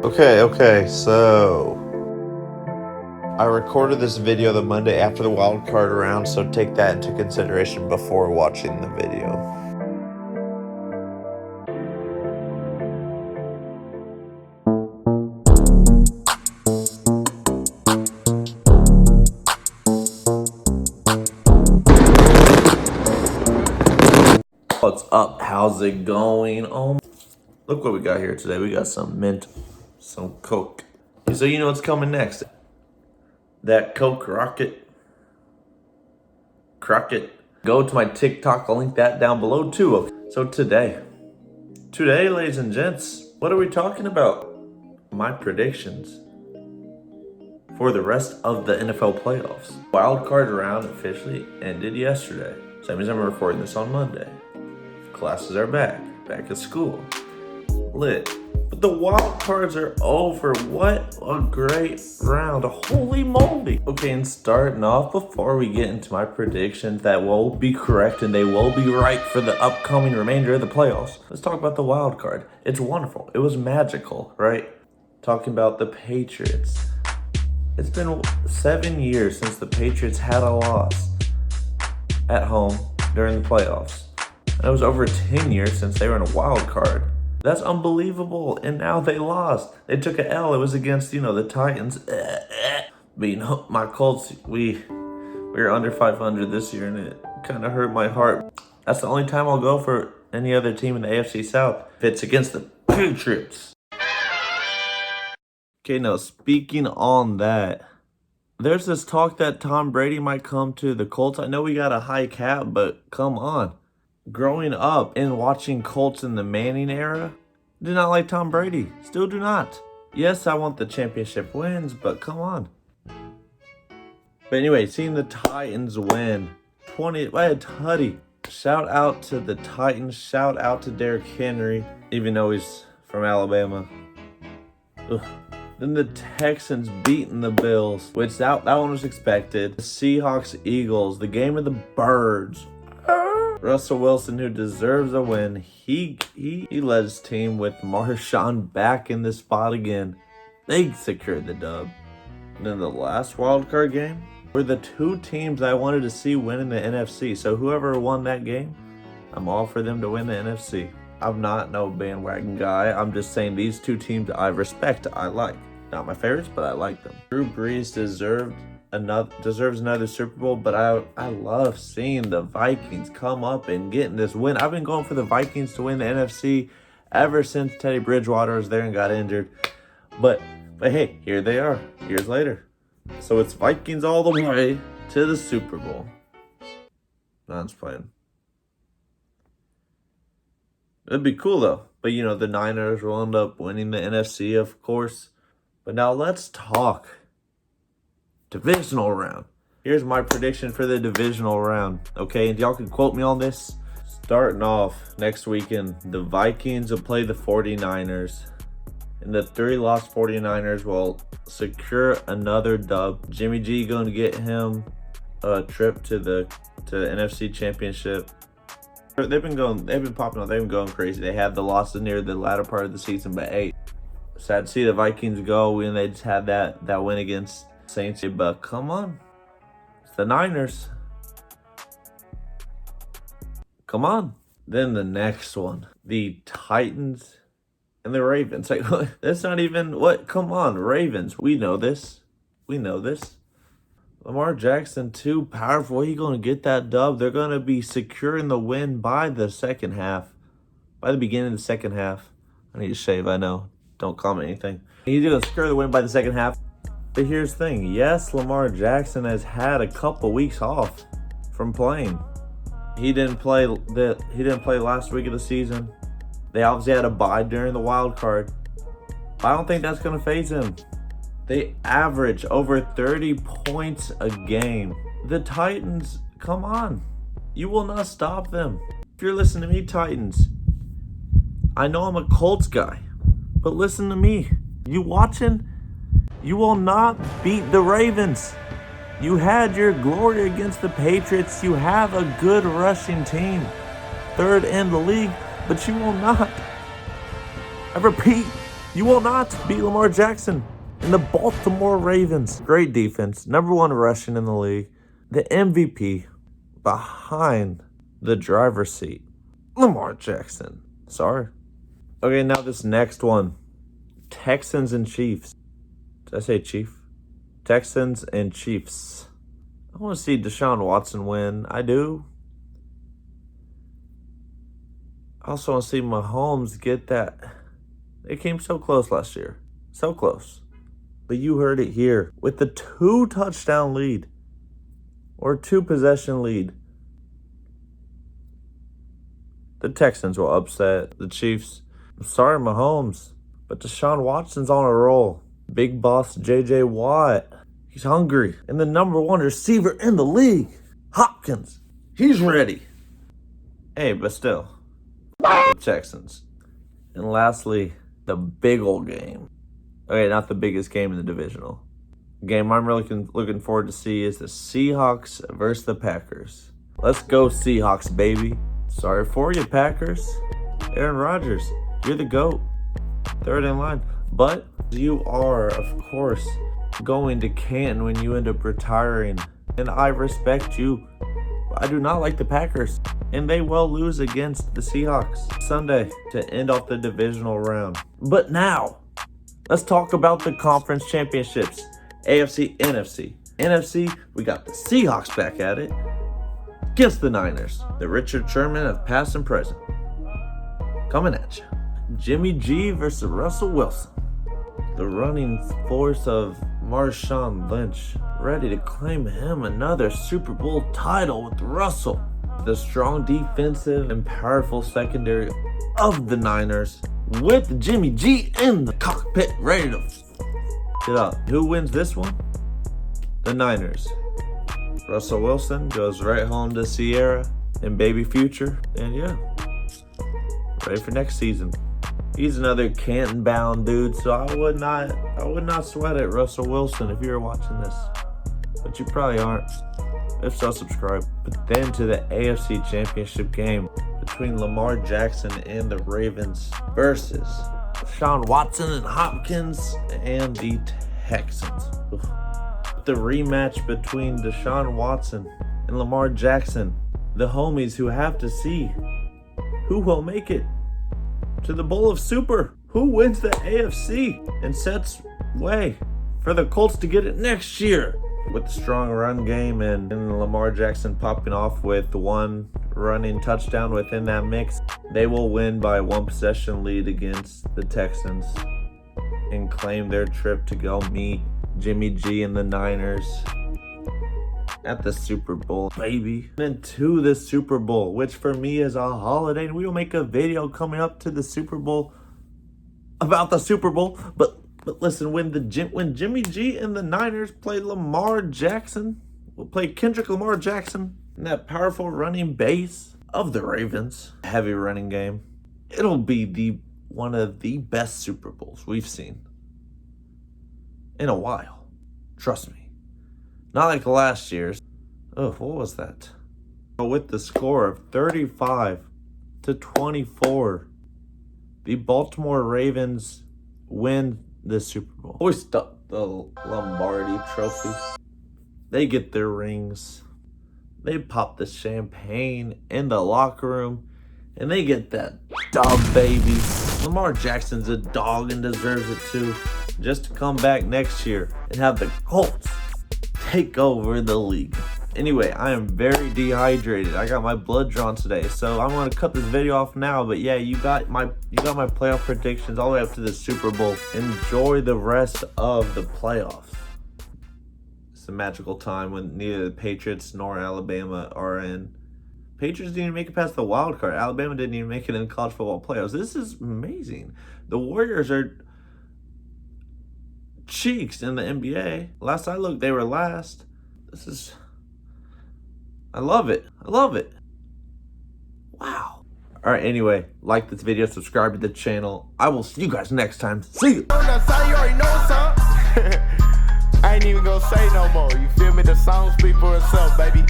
Okay, so I recorded this video the Monday after the wild card round, so take that into consideration before watching the video. What's up? How's it going? Look what we got here today. We got some mint, some Coke. So you know what's coming next. That Coke Crockett. Go to my TikTok. I'll link that down below too. So today, ladies and gents, what are we talking about? My predictions for the rest of the NFL playoffs. Wild card round officially ended yesterday. So that means I'm recording this on Monday. Classes are back at school. Lit. But the wild cards are over. What a great round. Holy moly. Okay, and starting off, before we get into my predictions that will be correct and they will be right for the upcoming remainder of the playoffs, let's talk about the wild card. It's wonderful. It was magical, right? Talking about the Patriots. It's been 7 years since the Patriots had a loss at home during the playoffs. And it was over 10 years since they were in a wild card. That's unbelievable. And now they lost. They took an L. It was against, the Titans. But, my Colts, we were under 500 this year, and it kind of hurt my heart. That's the only time I'll go for any other team in the AFC South if it's against the Patriots. Okay, now speaking on that, there's this talk that Tom Brady might come to the Colts. I know we got a high cap, but come on. Growing up and watching Colts in the Manning era, did not like Tom Brady. Still do not. Yes, I want the championship wins, but come on. But anyway, seeing the Titans win 20 by a tutty. Shout out to the Titans. Shout out to Derrick Henry, even though he's from Alabama. Ugh. Then the Texans beating the Bills, which that one was expected. The Seahawks, Eagles, the game of the birds. Russell Wilson, who deserves a win, he led his team with Marshawn back in the spot again. They secured the dub. And then the last wild card game were the two teams I wanted to see win in the NFC. So whoever won that game, I'm all for them to win the NFC. I'm not no bandwagon guy. I'm just saying these two teams I respect, I like. Not my favorites, but I like them. Drew Brees deserves another Super Bowl, but I love seeing the Vikings come up and getting this win. I've been going for the Vikings to win the NFC ever since Teddy Bridgewater was there and got injured. But hey, here they are, years later. So it's Vikings all the way to the Super Bowl. No, I'm just playing. It'd be cool though. But the Niners will end up winning the NFC, of course. But now let's talk divisional round. Here's my prediction for the divisional round. Okay, and y'all can quote me on this. Starting off next weekend, the Vikings will play the 49ers. And the 3-loss 49ers will secure another dub. Jimmy G going to get him a trip to the NFC Championship. They've been popping up, they've been going crazy. They had the losses near the latter part of the season, but hey, sad to see the Vikings go when they just had that win against Saints. But come on, it's the Niners. Come on. Then the next one, the Titans and the Ravens. Like, that's not even what. Come on, Ravens. We know this. Lamar Jackson, too powerful. He's going to get that dub. They're going to be securing the win by the second half. By the beginning of the second half. I need to shave, I know. Don't comment anything. He's going to secure the win by the second half. But here's the thing. Yes, Lamar Jackson has had a couple weeks off from playing. He didn't play last week of the season. They obviously had a bye during the wild card. I don't think that's going to faze him. They average over 30 points a game. The Titans, come on. You will not stop them. If you're listening to me, Titans, I know I'm a Colts guy, but listen to me. You watching? You will not beat the Ravens. You had your glory against the Patriots. You have a good rushing team. Third in the league, but you will not. I repeat, You will not beat Lamar Jackson and the Baltimore Ravens. Great defense, #1 rushing in the league, the MVP behind the driver's seat, Lamar Jackson. Sorry. Okay, now this next one, Texans and Chiefs. Did I say Chief? Texans and Chiefs. I want to see Deshaun Watson win. I do. I also want to see Mahomes get that. They came so close last year. So close. But you heard it here. With the 2-touchdown lead. Or 2-possession lead. The Texans will upset the Chiefs. I'm sorry, Mahomes. But Deshaun Watson's on a roll. Big boss J.J. Watt. He's hungry. And the #1 receiver in the league, Hopkins. He's ready. Hey, but still. The Texans. And lastly, the big old game. Okay, not the biggest game in the divisional. The game I'm really looking forward to see is the Seahawks versus the Packers. Let's go Seahawks, baby. Sorry for you, Packers. Aaron Rodgers, you're the GOAT. Third in line. But you are, of course, going to Canton when you end up retiring. And I respect you. I do not like the Packers. And they will lose against the Seahawks Sunday to end off the divisional round. But now, let's talk about the conference championships. AFC, NFC. NFC, we got the Seahawks back at it against the Niners. The Richard Sherman of past and present. Coming at you. Jimmy G versus Russell Wilson. The running force of Marshawn Lynch, ready to claim him another Super Bowl title with Russell. The strong defensive and powerful secondary of the Niners with Jimmy G in the cockpit ready to get up. Who wins this one? The Niners. Russell Wilson goes right home to Sierra and baby Future. And yeah, ready for next season. He's another Canton-bound dude, so I would not sweat it, Russell Wilson, if you're watching this. But you probably aren't. If so, subscribe. But then to the AFC Championship game between Lamar Jackson and the Ravens versus Deshaun Watson and Hopkins and the Texans. The rematch between Deshaun Watson and Lamar Jackson, the homies who have to see who will make it to the Bowl of Super. Who wins the AFC and sets way for the Colts to get it next year. With the strong run game and Lamar Jackson popping off with one running touchdown within that mix, they will win by 1-possession lead against the Texans and claim their trip to go meet Jimmy G and the Niners at the Super Bowl, baby. And to the Super Bowl, which for me is a holiday, and we will make a video coming up to the Super Bowl about the Super Bowl. But listen, when Jimmy G and the Niners play Lamar Jackson, will play Kendrick Lamar Jackson and that powerful running base of the Ravens, heavy running game, it'll be one of the best Super Bowls we've seen in a while. Trust me. Not like last year's. Oh, what was that? With the score of 35-24, the Baltimore Ravens win the Super Bowl. Hoist up the Lombardi trophy. They get their rings. They pop the champagne in the locker room. And they get that dub, baby. Lamar Jackson's a dog and deserves it too. Just to come back next year and have the Colts take over the league. Anyway, I am very dehydrated. I got my blood drawn today, so I'm gonna cut this video off now. But yeah, you got my playoff predictions all the way up to the Super Bowl. Enjoy the rest of the playoffs. It's a magical time when neither the Patriots nor Alabama are in. Patriots didn't even make it past the wild card. Alabama didn't even make it in the college football playoffs. This is amazing. The Warriors are cheeks in the NBA. Last I looked, they were last. I love it. I love it. Wow. All right, anyway, like this video, subscribe to the channel. I will see you guys next time. See you. I ain't even gonna say no more. You feel me? The song speak for itself, baby.